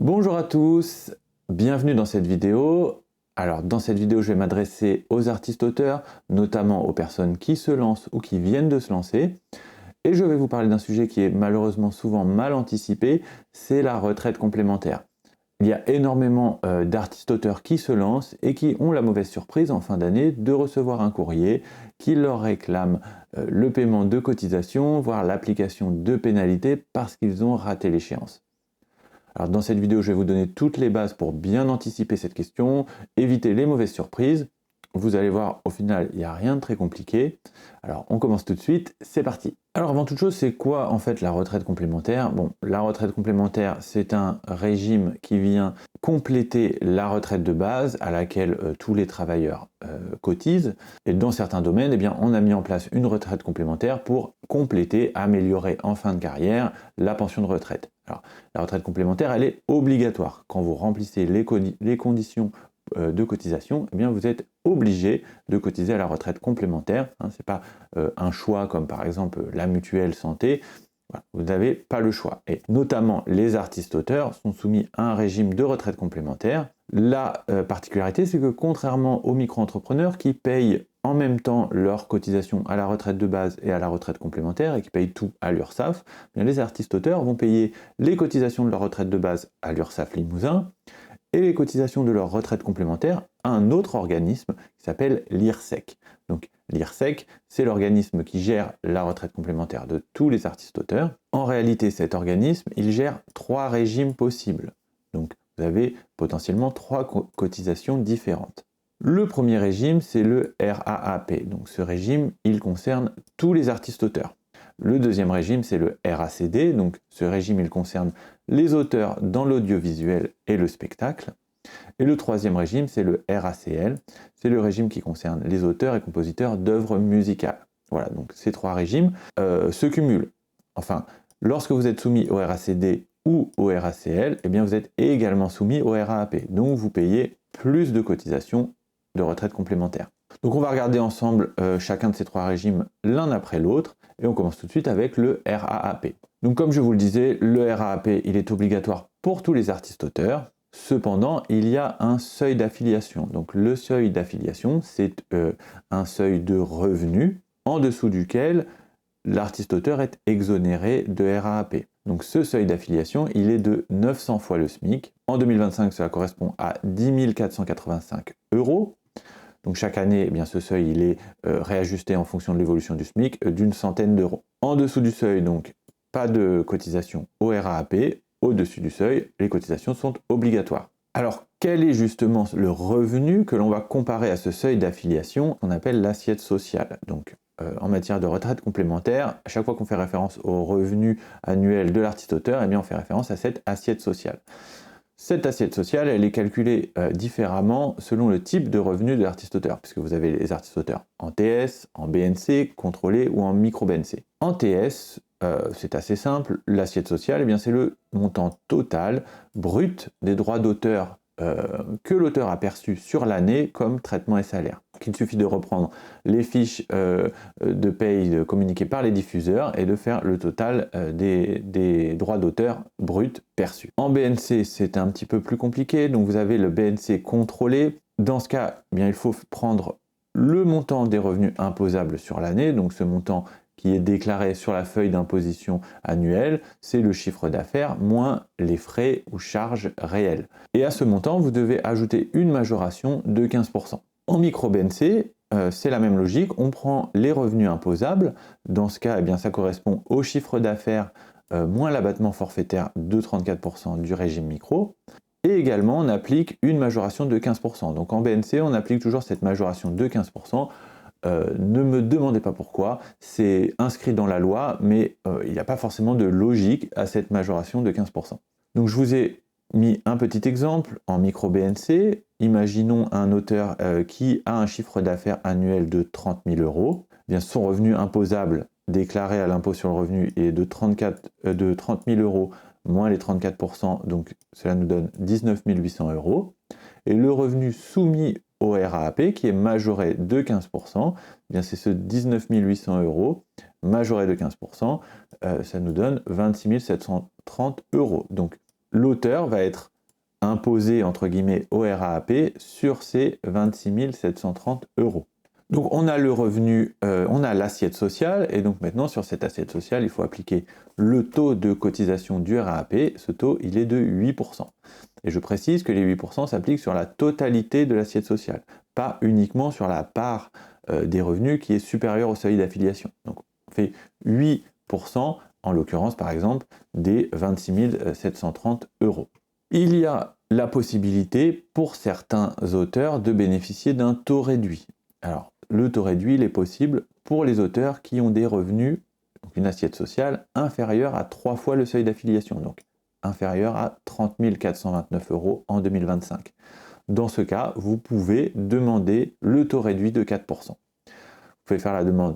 Bonjour à tous, bienvenue dans cette vidéo. Alors dans cette vidéo, je vais m'adresser aux artistes-auteurs, notamment aux personnes qui se lancent ou qui viennent de se lancer. Et je vais vous parler d'un sujet qui est malheureusement souvent mal anticipé, c'est la retraite complémentaire. Il y a énormément d'artistes-auteurs qui se lancent et qui ont la mauvaise surprise en fin d'année de recevoir un courrier qui leur réclame le paiement de cotisations, voire l'application de pénalités parce qu'ils ont raté l'échéance. Alors dans cette vidéo, je vais vous donner toutes les bases pour bien anticiper cette question, éviter les mauvaises surprises. Vous allez voir, au final, il n'y a rien de très compliqué. Alors on commence tout de suite, c'est parti. Alors avant toute chose, c'est quoi en fait la retraite complémentaire? Bon, la retraite complémentaire, c'est un régime qui vient compléter la retraite de base à laquelle tous les travailleurs cotisent. Et dans certains domaines, eh bien, on a mis en place une retraite complémentaire pour compléter, améliorer en fin de carrière la pension de retraite. Alors, la retraite complémentaire, elle est obligatoire. Quand vous remplissez les conditions de cotisation, eh bien, vous êtes obligé de cotiser à la retraite complémentaire. Ce n'est pas un choix comme par exemple la mutuelle santé. Voilà, vous n'avez pas le choix. Et notamment, les artistes-auteurs sont soumis à un régime de retraite complémentaire. La particularité, c'est que contrairement aux micro-entrepreneurs qui payent en même temps leur cotisation à la retraite de base et à la retraite complémentaire et qui payent tout à l'URSSAF, les artistes-auteurs vont payer les cotisations de leur retraite de base à l'URSSAF Limousin et les cotisations de leur retraite complémentaire à un autre organisme qui s'appelle l'IRSEC. Donc l'IRSEC, c'est l'organisme qui gère la retraite complémentaire de tous les artistes-auteurs. En réalité, cet organisme, il gère 3 régimes possibles. Donc vous avez potentiellement 3 cotisations différentes. Le premier régime, c'est le RAAP. Donc ce régime, il concerne tous les artistes-auteurs. Le deuxième régime, c'est le RACD. Donc ce régime, il concerne les auteurs dans l'audiovisuel et le spectacle. Et le troisième régime, c'est le RACL. C'est le régime qui concerne les auteurs et compositeurs d'œuvres musicales. Voilà, donc ces 3 régimes se cumulent. Enfin, lorsque vous êtes soumis au RACD ou au RACL, eh bien vous êtes également soumis au RAAP. Donc vous payez plus de cotisations de retraite complémentaire. Donc on va regarder ensemble chacun de ces 3 régimes l'un après l'autre et on commence tout de suite avec le RAAP. Donc comme je vous le disais, le RAAP il est obligatoire pour tous les artistes-auteurs. Cependant, il y a un seuil d'affiliation. Donc le seuil d'affiliation, c'est un seuil de revenu en dessous duquel l'artiste-auteur est exonéré de RAAP. Donc ce seuil d'affiliation, il est de 900 fois le SMIC. En 2025, cela correspond à 10 485 €. Donc chaque année, eh bien, ce seuil il est réajusté en fonction de l'évolution du SMIC d'une centaine d'euros. En dessous du seuil, donc, pas de cotisation au RAAP. Au-dessus du seuil, les cotisations sont obligatoires. Alors, quel est justement le revenu que l'on va comparer à ce seuil d'affiliation qu'on appelle l'assiette sociale? Donc, en matière de retraite complémentaire, à chaque fois qu'on fait référence au revenu annuel de l'artiste-auteur, eh bien, on fait référence à cette assiette sociale. Cette assiette sociale, elle est calculée différemment selon le type de revenu de l'artiste-auteur, puisque vous avez les artistes-auteurs en TS, en BNC, contrôlé ou en micro-BNC. En TS, c'est assez simple, l'assiette sociale, eh bien, c'est le montant total brut des droits d'auteur que l'auteur a perçus sur l'année comme traitement et salaire. Il suffit de reprendre les fiches de paye communiquées par les diffuseurs et de faire le total des droits d'auteur bruts perçus. En BNC, c'est un petit peu plus compliqué, donc vous avez le BNC contrôlé. Dans ce cas, eh bien, il faut prendre le montant des revenus imposables sur l'année, donc ce montant qui est déclaré sur la feuille d'imposition annuelle, c'est le chiffre d'affaires moins les frais ou charges réelles. Et à ce montant, vous devez ajouter une majoration de 15%. En micro-BNC, c'est la même logique, on prend les revenus imposables, dans ce cas, eh bien, ça correspond au chiffre d'affaires moins l'abattement forfaitaire de 34% du régime micro, et également on applique une majoration de 15%. Donc en BNC, on applique toujours cette majoration de 15%. Ne me demandez pas pourquoi, c'est inscrit dans la loi, mais il n'y a pas forcément de logique à cette majoration de 15%. Donc je vous ai mis un petit exemple en micro-BNC. Imaginons un auteur qui a un chiffre d'affaires annuel de 30 000 €. Bien, son revenu imposable déclaré à l'impôt sur le revenu est de 30 000 € moins les 34%, donc cela nous donne 19 800 €. Et le revenu soumis au RAAP qui est majoré de 15%, eh bien c'est ce 19 800 € majoré de 15%, ça nous donne 26 730 €. Donc l'auteur va être imposé entre guillemets au RAAP sur ces 26 730 euros. Donc on a le revenu, on a l'assiette sociale, et donc maintenant sur cette assiette sociale, il faut appliquer le taux de cotisation du RAAP. Ce taux, il est de 8%. Et je précise que les 8% s'appliquent sur la totalité de l'assiette sociale, pas uniquement sur la part des revenus qui est supérieure au seuil d'affiliation. Donc on fait 8%, en l'occurrence par exemple, des 26 730 euros. Il y a la possibilité pour certains auteurs de bénéficier d'un taux réduit. Alors, le taux réduit, il est possible pour les auteurs qui ont des revenus, donc une assiette sociale, inférieure à 3 fois le seuil d'affiliation, donc inférieure à 30 429 euros en 2025. Dans ce cas, vous pouvez demander le taux réduit de 4%. Vous pouvez faire la demande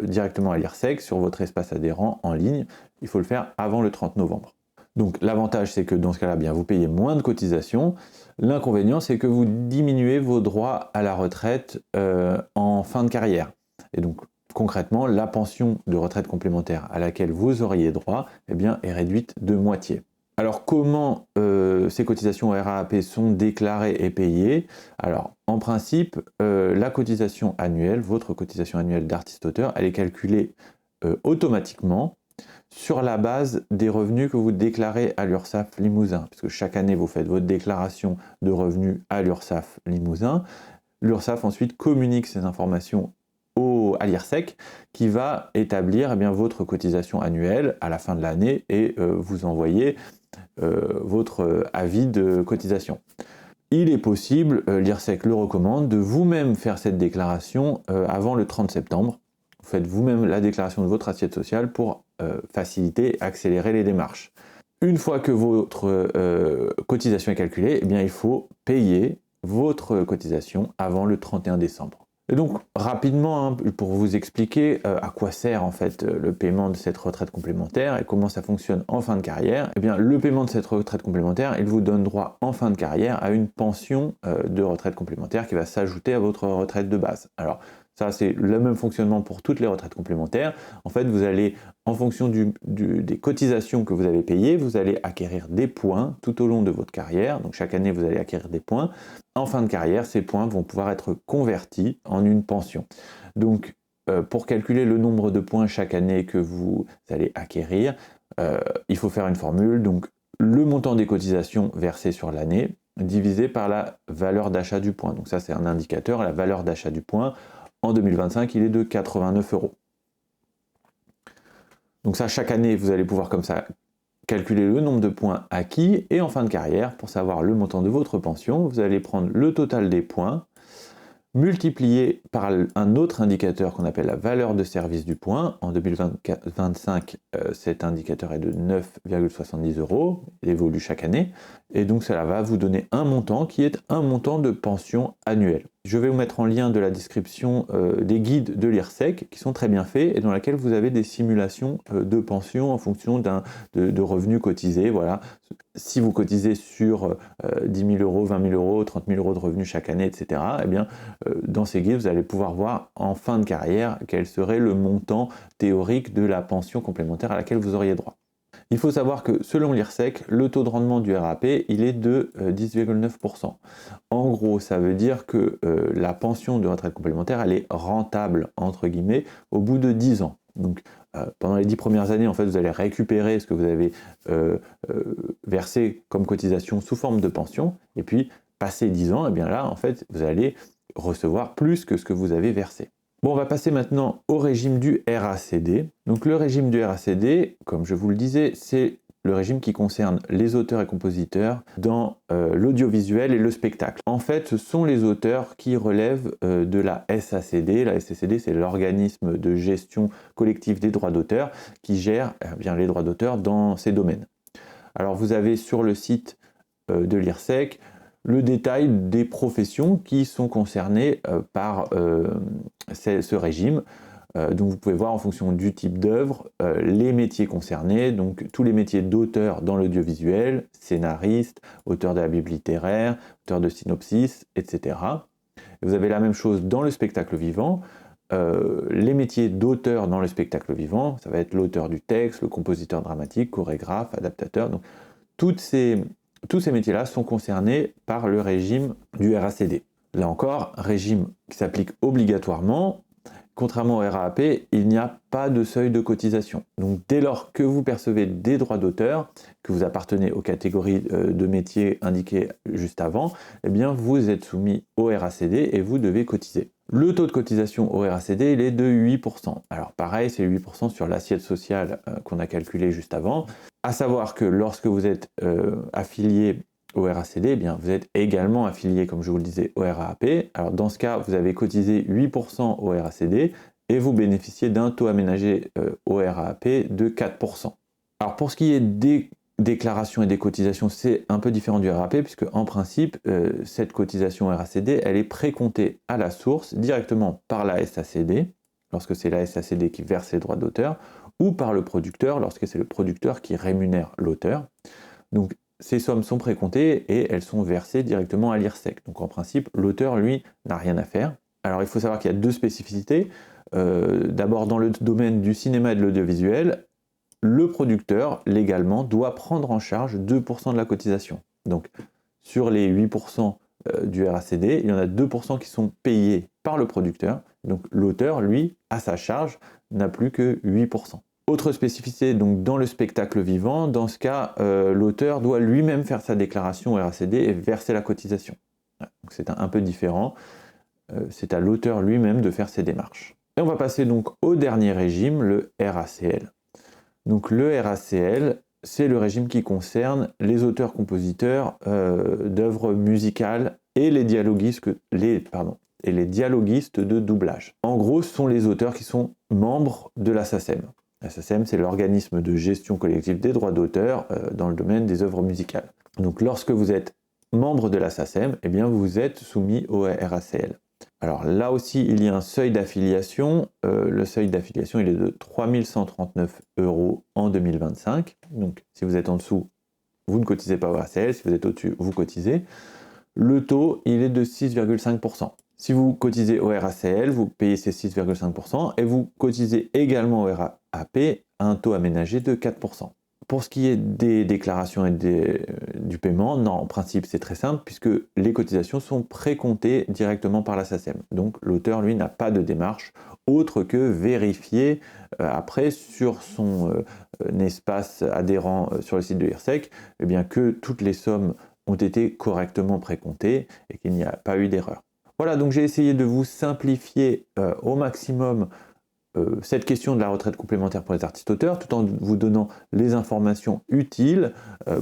directement à l'IRSEC sur votre espace adhérent en ligne. Il faut le faire avant le 30 novembre. Donc l'avantage, c'est que dans ce cas-là, bien, vous payez moins de cotisations. L'inconvénient, c'est que vous diminuez vos droits à la retraite en fin de carrière. Et donc concrètement, la pension de retraite complémentaire à laquelle vous auriez droit, eh bien, est réduite de moitié. Alors comment ces cotisations au RAAP sont déclarées et payées? Alors en principe, la cotisation annuelle, votre cotisation annuelle d'artiste-auteur, elle est calculée automatiquement sur la base des revenus que vous déclarez à l'URSSAF Limousin, puisque chaque année vous faites votre déclaration de revenus à l'URSSAF Limousin. L'URSSAF ensuite communique ces informations à l'IRSEC qui va établir eh bien, votre cotisation annuelle à la fin de l'année et vous envoyer votre avis de cotisation. Il est possible, l'IRSEC le recommande, de vous-même faire cette déclaration avant le 30 septembre. Vous faites vous-même la déclaration de votre assiette sociale pour faciliter, accélérer les démarches. Une fois que votre cotisation est calculée, eh bien, il faut payer votre cotisation avant le 31 décembre. Et donc rapidement, hein, pour vous expliquer à quoi sert en fait le paiement de cette retraite complémentaire et comment ça fonctionne en fin de carrière, eh bien le paiement de cette retraite complémentaire, il vous donne droit en fin de carrière à une pension de retraite complémentaire qui va s'ajouter à votre retraite de base. Alors ça, c'est le même fonctionnement pour toutes les retraites complémentaires. En fait, vous allez, en fonction des cotisations que vous avez payées, vous allez acquérir des points tout au long de votre carrière. Donc chaque année, vous allez acquérir des points. En fin de carrière, ces points vont pouvoir être convertis en une pension. Donc, pour calculer le nombre de points chaque année que vous allez acquérir, il faut faire une formule. Donc, le montant des cotisations versées sur l'année divisé par la valeur d'achat du point. Donc ça, c'est un indicateur. La valeur d'achat du point, en 2025, il est de 89 euros. Donc ça, chaque année, vous allez pouvoir comme ça calculer le nombre de points acquis, et en fin de carrière, pour savoir le montant de votre pension, vous allez prendre le total des points, multiplié par un autre indicateur qu'on appelle la valeur de service du point. En 2025, cet indicateur est de 9,70 euros, il évolue chaque année, et donc cela va vous donner un montant qui est un montant de pension annuelle. Je vais vous mettre en lien de la description des guides de l'IRSEC qui sont très bien faits et dans lesquels vous avez des simulations de pension en fonction de revenus cotisés. Voilà. Si vous cotisez sur 10 000 euros, 20 000 euros, 30 000 euros de revenus chaque année, etc., eh bien, dans ces guides, vous allez pouvoir voir en fin de carrière quel serait le montant théorique de la pension complémentaire à laquelle vous auriez droit. Il faut savoir que selon l'IRSEC, le taux de rendement du RAP, il est de 10,9%. En gros, ça veut dire que la pension de retraite complémentaire, elle est rentable, entre guillemets, au bout de 10 ans. Donc, pendant les 10 premières années, en fait, vous allez récupérer ce que vous avez versé comme cotisation sous forme de pension, et puis, passé 10 ans, et bien là, en fait, vous allez recevoir plus que ce que vous avez versé. Bon, on va passer maintenant au régime du RACD. Donc le régime du RACD, comme je vous le disais, c'est le régime qui concerne les auteurs et compositeurs dans l'audiovisuel et le spectacle. En fait, ce sont les auteurs qui relèvent de la SACD. La SACD, c'est l'organisme de gestion collective des droits d'auteur qui gère bien les droits d'auteur dans ces domaines. Alors vous avez sur le site de l'IRSEC le détail des professions qui sont concernées par ce régime. Donc vous pouvez voir en fonction du type d'œuvre les métiers concernés, donc tous les métiers d'auteur dans l'audiovisuel, scénariste, auteur de la bible littéraire, auteur de synopsis, etc. Vous avez la même chose dans le spectacle vivant. Les métiers d'auteur dans le spectacle vivant, ça va être l'auteur du texte, le compositeur dramatique, chorégraphe, adaptateur. Donc toutes ces tous ces métiers-là sont concernés par le régime du RACD. Là encore, régime qui s'applique obligatoirement. Contrairement au RAAP, il n'y a pas de seuil de cotisation. Donc dès lors que vous percevez des droits d'auteur, que vous appartenez aux catégories de métiers indiquées juste avant, eh bien vous êtes soumis au RACD et vous devez cotiser. Le taux de cotisation au RACD, il est de 8%. Alors pareil, c'est 8% sur l'assiette sociale qu'on a calculé juste avant. À savoir que lorsque vous êtes affilié au RACD, eh bien, vous êtes également affilié, comme je vous le disais, au RAAP. Alors dans ce cas, vous avez cotisé 8% au RACD et vous bénéficiez d'un taux aménagé au RAAP de 4%. Alors pour ce qui est des déclarations et des cotisations, c'est un peu différent du RAAP, puisque en principe, cette cotisation RACD, elle est précomptée à la source directement par la SACD, lorsque c'est la SACD qui verse les droits d'auteur, ou par le producteur, lorsque c'est le producteur qui rémunère l'auteur. Donc ces sommes sont précomptées et elles sont versées directement à l'IRSEC. Donc en principe, l'auteur, lui, n'a rien à faire. Alors il faut savoir qu'il y a deux spécificités. D'abord, dans le domaine du cinéma et de l'audiovisuel, le producteur, légalement, doit prendre en charge 2% de la cotisation. Donc sur les 8% du RACD, il y en a 2% qui sont payés par le producteur. Donc l'auteur, lui, à sa charge, n'a plus que 8%. Autre spécificité, donc dans le spectacle vivant, dans ce cas, l'auteur doit lui-même faire sa déclaration au RACD et verser la cotisation. Donc c'est un peu différent. C'est à l'auteur lui-même de faire ses démarches. Et on va passer donc au dernier régime, le RACL. Donc le RACL, c'est le régime qui concerne les auteurs-compositeurs d'œuvres musicales et les dialoguistes de doublage. En gros, ce sont les auteurs qui sont membres de la SACEM. La SACEM, c'est l'organisme de gestion collective des droits d'auteur dans le domaine des œuvres musicales. Donc lorsque vous êtes membre de la SACEM, eh bien vous êtes soumis au RACL. Alors là aussi, il y a un seuil d'affiliation. Le seuil d'affiliation, il est de 3 139 € en 2025. Donc si vous êtes en dessous, vous ne cotisez pas au RACL. Si vous êtes au-dessus, vous cotisez. Le taux, il est de 6,5%. Si vous cotisez au RACL, vous payez ces 6,5% et vous cotisez également au RAP à un taux aménagé de 4%. Pour ce qui est des déclarations et du paiement, non, en principe c'est très simple puisque les cotisations sont précomptées directement par la SACEM. Donc l'auteur, lui, n'a pas de démarche autre que vérifier après sur son espace adhérent sur le site de l'IRSEC eh bien, que toutes les sommes ont été correctement précomptées et qu'il n'y a pas eu d'erreur. Voilà, donc j'ai essayé de vous simplifier au maximum cette question de la retraite complémentaire pour les artistes-auteurs, tout en vous donnant les informations utiles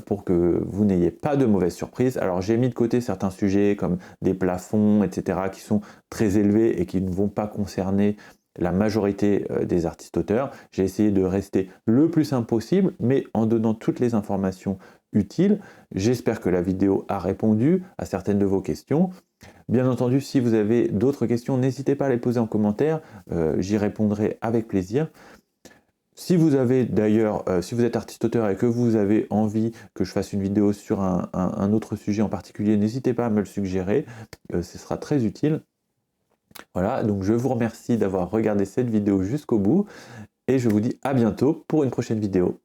pour que vous n'ayez pas de mauvaises surprises. Alors j'ai mis de côté certains sujets comme des plafonds, etc., qui sont très élevés et qui ne vont pas concerner la majorité des artistes-auteurs. J'ai essayé de rester le plus simple possible, mais en donnant toutes les informations utiles. J'espère que la vidéo a répondu à certaines de vos questions. Bien entendu, si vous avez d'autres questions, n'hésitez pas à les poser en commentaire, j'y répondrai avec plaisir. Si vous avez d'ailleurs, si vous êtes artiste-auteur et que vous avez envie que je fasse une vidéo sur un autre sujet en particulier, n'hésitez pas à me le suggérer, ce sera très utile. Voilà, donc je vous remercie d'avoir regardé cette vidéo jusqu'au bout et je vous dis à bientôt pour une prochaine vidéo.